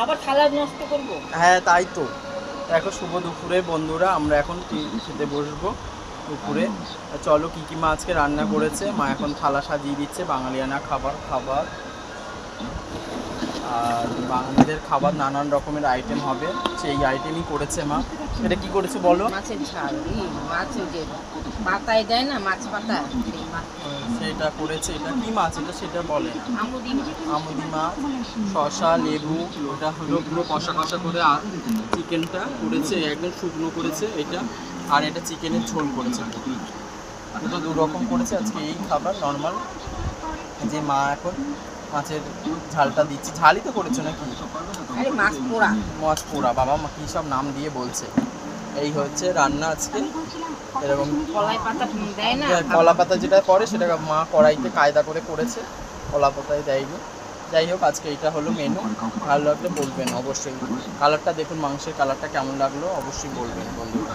আবার থালা নষ্ট করব? হ্যাঁ তাই তো। দেখো শুভ দুপুরে বন্ধুরা, আমরা এখন খেতে বসবো দুপুরে। চলো কী কী মা আজকে রান্না করেছে, মা এখন থালা সাজিয়ে দিচ্ছে। বাঙালিয়ানা খাবার খাবার আর বাঙালিদের খাবার নানান রকমের আইটেম হবে, সেই আইটেমই করেছে মা। এটা কি করেছে বলো? মাছের ঝাল, মাছ ওই যে পাতায় দেয় না, মাছ পাতা, সেই মাছ। সেটা করেছে। এটা কি মাছ এটা সেটা বলে না। আমুদি মাছ। আমুদি মাছ, শসা, লেবু, ওটা হলো পুরো কষা কষা করে চিকেনটা করেছে, একদম শুকনো করেছে এটা। আর এটা চিকেনের ঝোল করেছে। দুটো দু রকম করেছে আজকে এই খাবার নর্মাল। যে মা এখন মাছের ঝালটা দিচ্ছে। ঝালই তো করেছো নাকি? আরে মাছ পোড়া। মাছ পোড়া, বাবা মা কী সব নাম দিয়ে বলছে। এই হচ্ছে রান্না আজকে এরকম। কলাই পাতা দেয় না? কলা পাতা যেটা করে সেটা মা কড়াইতে কায়দা করে করেছে, কলা পাতায় দেয়নি। যাই হোক আজকে এইটা হলো মেনু। ভালো লাগলে বলবেন অবশ্যই। কালারটা দেখুন, মাংসের কালারটা কেমন লাগলো অবশ্যই বলবেন বন্ধুরা।